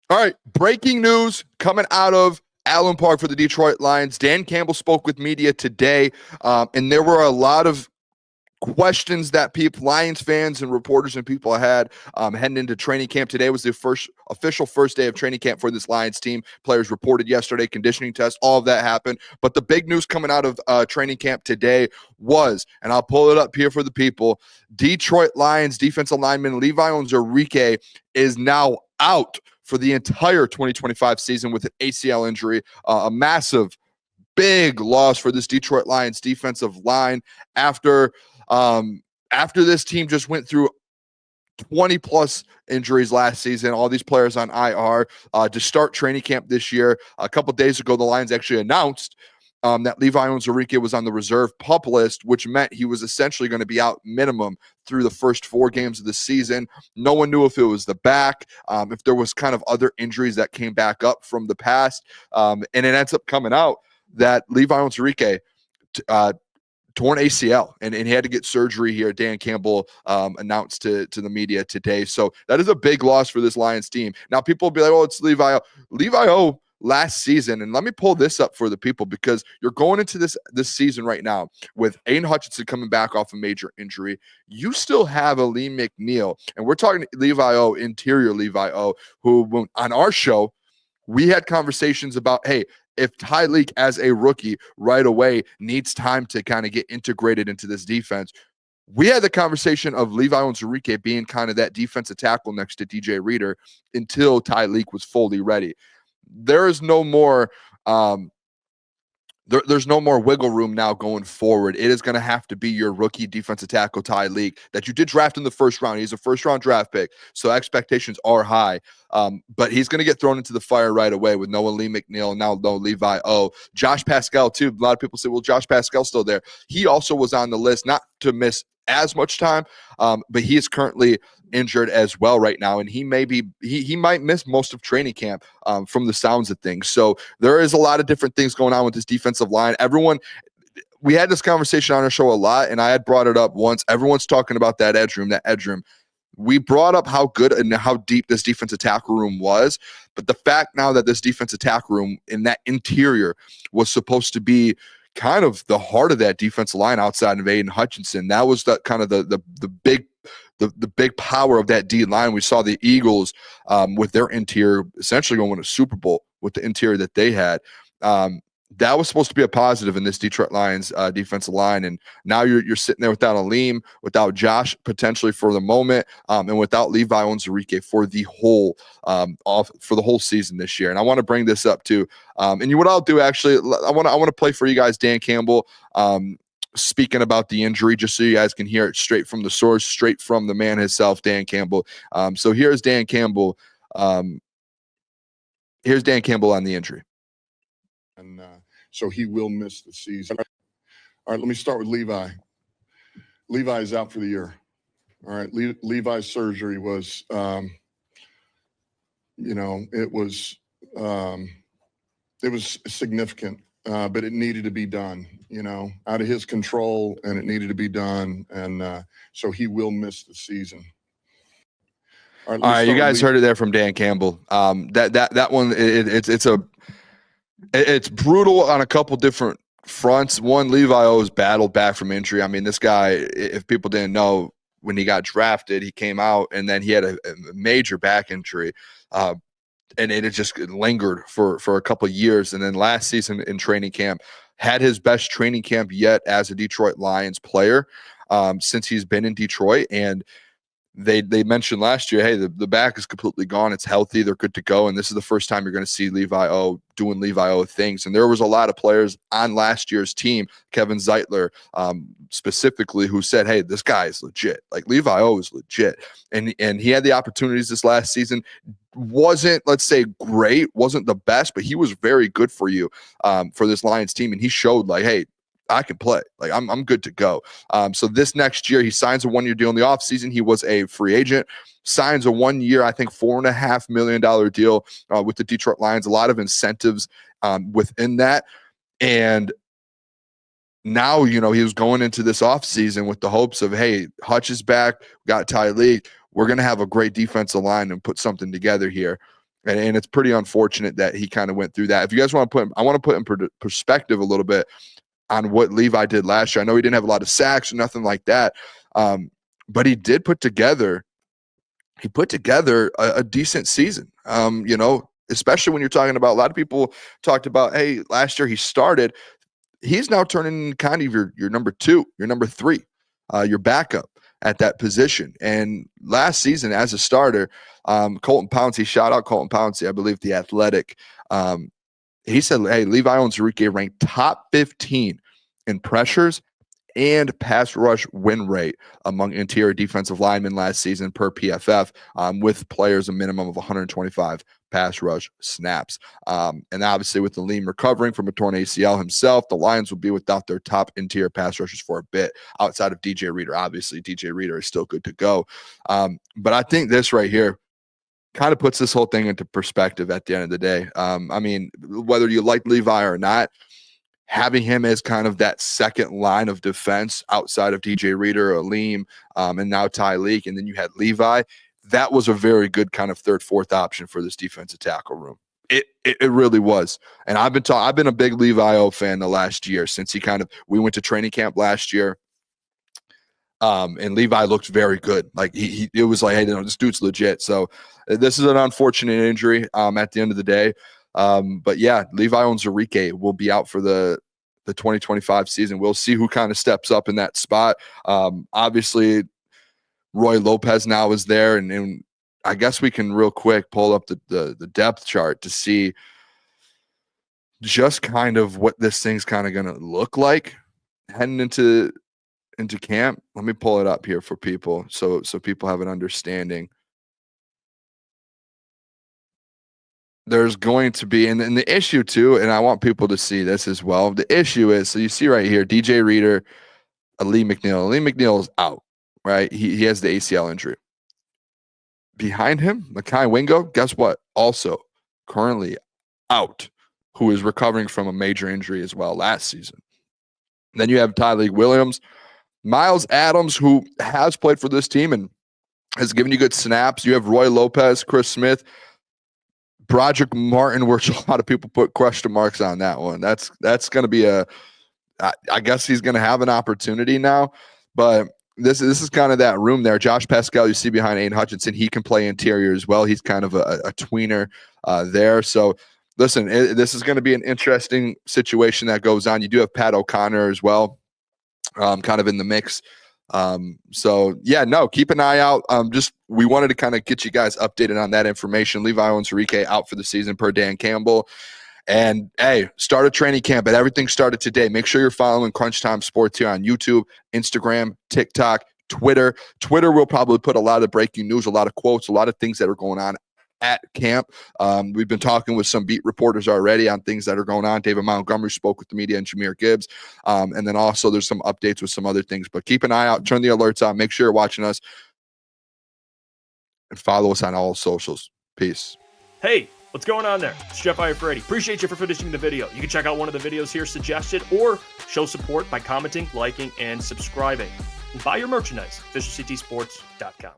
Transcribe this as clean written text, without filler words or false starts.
All right, breaking news coming out of Allen Park for the Detroit Lions. Dan Campbell spoke with media today, and there were a lot of questions that Lions fans and reporters and people had heading into training camp. Today was the official first day of training camp for this Lions team. Players reported yesterday, conditioning tests, all of that happened. But the big news coming out of training camp today was, and I'll pull it up here for the people, Detroit Lions defensive lineman Levi Onwuzurike is now out for the entire 2025 season with an ACL injury, a massive, big loss for this Detroit Lions defensive line after this team just went through 20 plus injuries last season, all these players on IR to start training camp this year. A couple days ago, the Lions actually announced that Levi Onwuzurike was on the reserve PUP list, which meant he was essentially going to be out minimum through the first 4 games of the season. No one knew if it was the back, if there was kind of other injuries that came back up from the past. And it ends up coming out that Levi Onwuzurike torn ACL, and he had to get surgery here. Dan Campbell announced to the media today. So that is a big loss for this Lions team. Now, people will be like, oh, it's Levi O. Levi O last season, and let me pull this up for the people because you're going into this season right now with Aiden Hutchinson coming back off a major injury. You still have Lee McNeil, and we're talking Levi O, interior Levi O, who on our show, we had conversations about, hey, if Tyreek as a rookie right away needs time to kind of get integrated into this defense, we had the conversation of Levi Onwuzurike being kind of that defensive tackle next to DJ Reader until Tyreek was fully ready. There is no more there's no more wiggle room now going forward. It is going to have to be your rookie defensive tackle, Tyreek, that you did draft in the first round. He's a first-round draft pick, so expectations are high. But he's going to get thrown into the fire right away with Noah Lee McNeil and now no Levi O. Josh Pascal, too. A lot of people say, well, Josh Pascal's still there. He also was on the list, not to miss as much time, but he is currently injured as well right now, and he might miss most of training camp from the sounds of things. So there is a lot of different things going on with this defensive line. We had this conversation on our show a lot, and I had brought it up once. Everyone's talking about that edge room. We brought up how good and how deep this defensive tackle room was, but the fact now that this defensive tackle room in that interior was supposed to be kind of the heart of that defensive line outside of Aiden Hutchinson, that was the kind of the big power of that D line. We saw the Eagles with their interior essentially going to win a Super Bowl with the interior that they had. That was supposed to be a positive in this Detroit Lions defensive line, and now you're sitting there without Aleem, without Josh potentially for the moment, and without Levi Onwuzurike for the whole season this year. And I want to bring this up too. What I'll do actually, I want to play for you guys Dan Campbell speaking about the injury, just so you guys can hear it straight from the source, straight from the man himself, Dan Campbell. So here's Dan Campbell. Here's Dan Campbell on the injury. And so he will miss the season. All right, let me start with Levi. Levi is out for the year. All right, Levi's surgery was, it was significant, but it needed to be done, out of his control, and it needed to be done. And so he will miss the season. All right, you guys heard it there from Dan Campbell. That one, it's brutal on a couple different fronts. One, Levi O's battled back from injury. I mean, this guy, if people didn't know, when he got drafted, he came out and then he had a major back injury. And it just lingered for a couple of years. And then last season in training camp, had his best training camp yet as a Detroit Lions player since he's been in Detroit. And they mentioned last year, hey, the back is completely gone. It's healthy. They're good to go. And this is the first time you're going to see Levi O doing Levi O things. And there was a lot of players on last year's team, Kevin Zeitler specifically, who said, hey, this guy is legit. Like, Levi O is legit. And he had the opportunities this last season. Wasn't, let's say, great, wasn't the best, but he was very good for you for this Lions team. And he showed, like, hey, I can play. Like, I'm good to go. So this next year, he signs a 1-year deal in the offseason. He was a free agent, signs a 1-year, I think, $4.5 million deal with the Detroit Lions. A lot of incentives within that. And now, he was going into this offseason with the hopes of, hey, Hutch is back, got Tyreek. We're going to have a great defensive line and put something together here. And it's pretty unfortunate that he kind of went through that. If you guys want to I want to put in perspective a little bit on what Levi did last year. I know he didn't have a lot of sacks or nothing like that, but he did put together a decent season. Especially when you're talking about, a lot of people talked about, hey, last year he started. He's now turning kind of your number 2, your number 3, your backup at that position. And last season as a starter, Colton Pouncey, shout out Colton Pouncey, I believe The Athletic, he said, hey, Levi Onwuzurike ranked top 15 in pressures and pass rush win rate among interior defensive linemen last season per PFF, with players a minimum of 125 pass rush snaps. And obviously with the Leem recovering from a torn ACL himself, the Lions will be without their top interior pass rushers for a bit outside of DJ Reader. Obviously, DJ Reader is still good to go. But I think this right here kind of puts this whole thing into perspective at the end of the day. I mean, whether you like Levi or not, having him as kind of that second line of defense outside of DJ Reader, Aleem, and now Ty Leak, and then you had Levi, that was a very good kind of third, fourth option for this defensive tackle room. It really was. And I've been a big Levi O fan the last year since we went to training camp last year. And Levi looked very good. Like it was like, hey, this dude's legit. So this is an unfortunate injury at the end of the day. But yeah, Levi Onwuzurike will be out for the 2025 season. We'll see who kind of steps up in that spot. Obviously, Roy Lopez now is there, and I guess we can real quick pull up the depth chart to see just kind of what this thing's kind of going to look like heading into camp. Let me pull it up here for people so people have an understanding. There's going to be, and the issue too, and I want people to see this as well. The issue is, so you see right here, DJ Reader, Lee McNeil. Lee McNeil is out, right? He has the ACL injury. Behind him, Mekhi Wingo, guess what? Also currently out, who is recovering from a major injury as well last season. And then you have Tyleik Williams, Miles Adams, who has played for this team and has given you good snaps. You have Roy Lopez, Chris Smith, Broderick Martin, which a lot of people put question marks on that one. That's going to be I guess he's going to have an opportunity now, but this is kind of that room there. Josh Pascal, you see behind Aiden Hutchinson, he can play interior as well. He's kind of a tweener there. So listen, this is going to be an interesting situation that goes on. You do have Pat O'Connor as well, kind of in the mix. So yeah, no, keep an eye out. We wanted to kind of get you guys updated on that information. Levi Onwuzurike out for the season per Dan Campbell. And hey, start a training camp, and everything started today. Make sure you're following Crunch Time Sports here on YouTube, Instagram, TikTok, Twitter. Twitter will probably put a lot of breaking news, a lot of quotes, a lot of things that are going on at camp. We've been talking with some beat reporters already on things that are going on. David Montgomery spoke with the media and Jameer Gibbs. And then also there's some updates with some other things. But keep an eye out. Turn the alerts on. Make sure you're watching us. And follow us on all socials. Peace. Hey, what's going on there? It's Jeff Iafrate. Appreciate you for finishing the video. You can check out one of the videos here suggested or show support by commenting, liking, and subscribing. And buy your merchandise, officialctsports.com.